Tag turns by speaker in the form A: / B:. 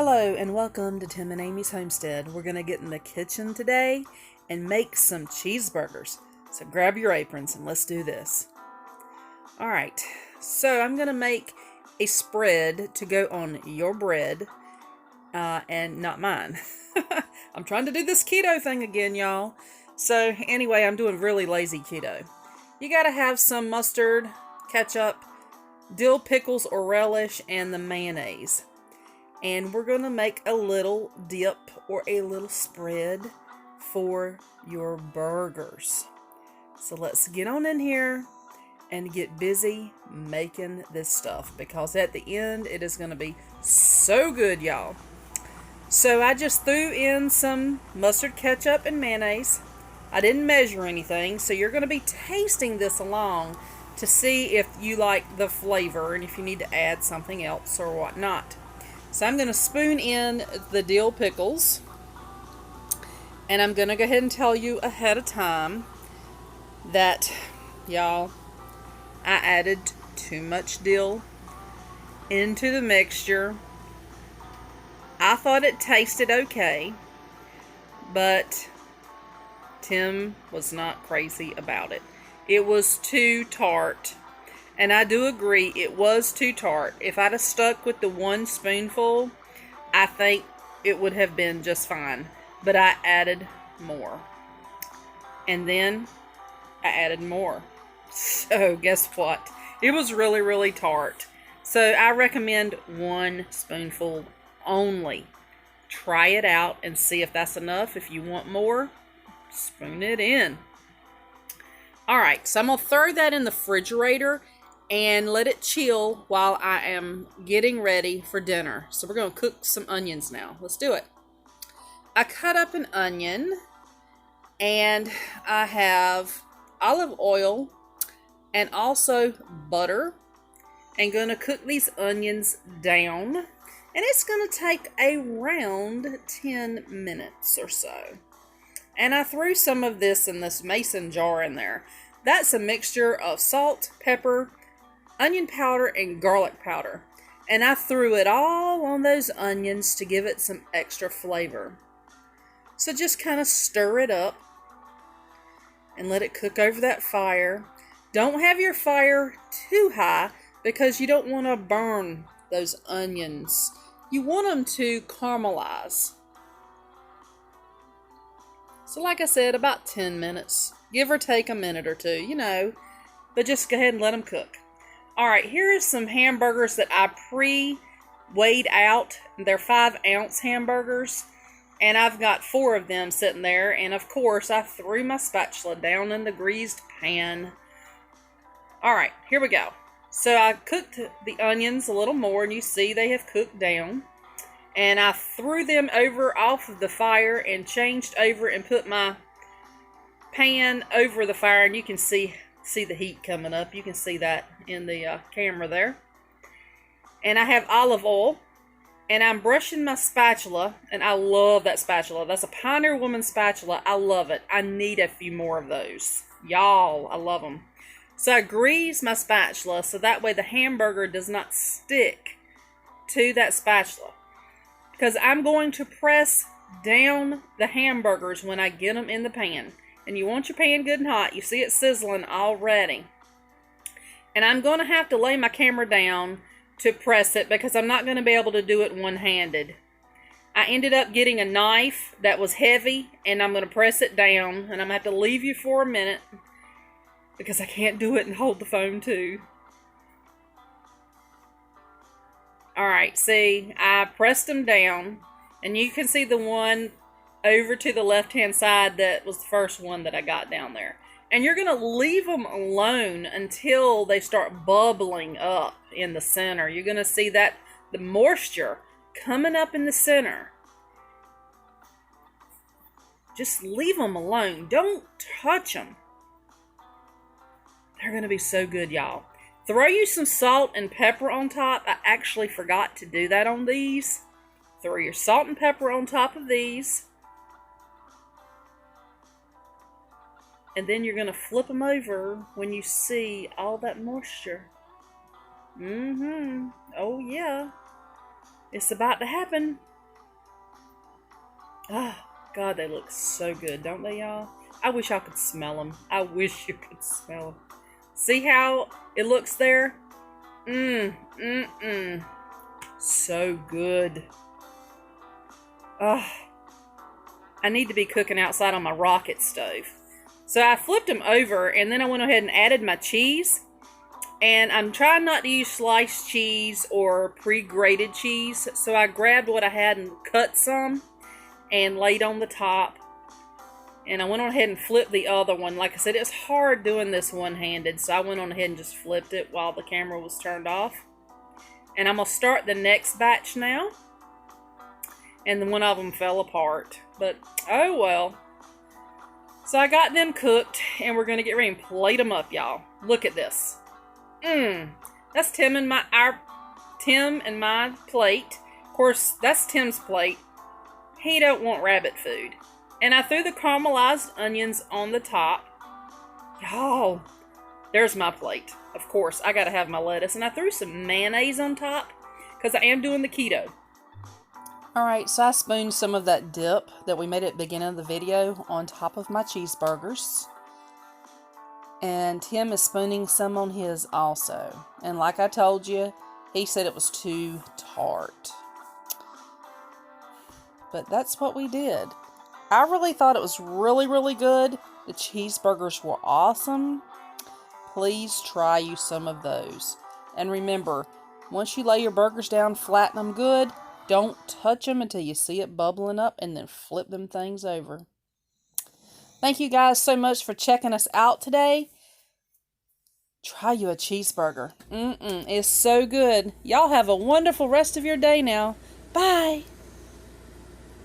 A: Hello and welcome to Tim and Amy's Homestead. We're going to get in the kitchen today and make some cheeseburgers. So grab your aprons and let's do this. Alright, so I'm going to make a spread to go on your bread and not mine. I'm trying to do this keto thing again, y'all. So anyway, I'm doing really lazy keto. You got to have some mustard, ketchup, dill pickles or relish, and the mayonnaise. And we're going to make a little dip or a little spread for your burgers. So let's get on in here and get busy making this stuff, because at the end it is going to be so good, y'all. So I just threw in some mustard, ketchup, and mayonnaise. I didn't measure anything, so you're going to be tasting this along to see if you like the flavor and if you need to add something else or whatnot. So I'm going to spoon in the dill pickles, and I'm going to go ahead and tell you ahead of time that, y'all, I added too much dill into the mixture. I thought it tasted okay, but Tim was not crazy about it. It was too tart. And I do agree, it was too tart. If I'd have stuck with the 1 spoonful, I think it would have been just fine. But I added more. And then I added more. So guess what? It was really, really tart. So I recommend 1 spoonful only. Try it out and see if that's enough. If you want more, spoon it in. Alright, so I'm going to throw that in the refrigerator and let it chill while I am getting ready for dinner. So we're going to cook some onions now. Let's do it. I cut up an onion, and I have olive oil and also butter. And going to cook these onions down. And it's going to take around 10 minutes or so. And I threw some of this in this mason jar in there. That's a mixture of salt, pepper, onion powder, and garlic powder. And I threw it all on those onions to give it some extra flavor. So just kind of stir it up and let it cook over that fire. Don't have your fire too high because you don't want to burn those onions. You want them to caramelize. So like I said, about 10 minutes. Give or take a minute or two, you know. But just go ahead and let them cook. Alright, here is some hamburgers that I pre-weighed out. They're 5-ounce hamburgers. And I've got 4 of them sitting there. And of course, I threw my spatula down in the greased pan. Alright, here we go. So I cooked the onions a little more, and you see they have cooked down. And I threw them over off of the fire and changed over and put my pan over the fire, and you can see the heat coming up. You can see that in the camera there. And I have olive oil, and I'm brushing my spatula, and I love that spatula. That's a Pioneer Woman spatula. I love it. I need a few more of those. Y'all, I love them. So I grease my spatula so that way the hamburger does not stick to that spatula. Because I'm going to press down the hamburgers when I get them in the pan. And you want your pan good and hot. You see it sizzling already. And I'm going to have to lay my camera down to press it because I'm not going to be able to do it one-handed. I ended up getting a knife that was heavy, and I'm going to press it down. And I'm going to have to leave you for a minute because I can't do it and hold the phone too. Alright, see, I pressed them down, and you can see the one over to the left-hand side that was the first one that I got down there. And you're going to leave them alone until they start bubbling up in the center. You're going to see that the moisture coming up in the center. Just leave them alone. Don't touch them. They're going to be so good, y'all. Throw you some salt and pepper on top. I actually forgot to do that on these. Throw your salt and pepper on top of these. And then you're going to flip them over when you see all that moisture. Oh yeah. It's about to happen. Oh, God, they look so good, don't they, y'all? I wish I could smell them. I wish you could smell them. See how it looks there? So good. Oh, I need to be cooking outside on my rocket stove. So I flipped them over, and then I went ahead and added my cheese. And I'm trying not to use sliced cheese or pre-grated cheese. So I grabbed what I had and cut some and laid on the top. And I went on ahead and flipped the other one. Like I said, it's hard doing this one-handed. So I went on ahead and just flipped it while the camera was turned off. And I'm going to start the next batch now. And then one of them fell apart. But, oh well. So I got them cooked. And we're going to get ready and plate them up, y'all. Look at this. That's Tim and my plate. Of course, that's Tim's plate. He don't want rabbit food. And I threw the caramelized onions on the top. Y'all, there's my plate. Of course, I gotta have my lettuce. And I threw some mayonnaise on top because I am doing the keto. Alright, so I spooned some of that dip that we made at the beginning of the video on top of my cheeseburgers. And Tim is spooning some on his also. And like I told you, he said it was too tart. But that's what we did. I really thought it was really, really good. The cheeseburgers were awesome. Please try you some of those. And remember, once you lay your burgers down, flatten them good. Don't touch them until you see it bubbling up, and then flip them things over. Thank you guys so much for checking us out today. Try you a cheeseburger. It's so good. Y'all have a wonderful rest of your day now. Bye.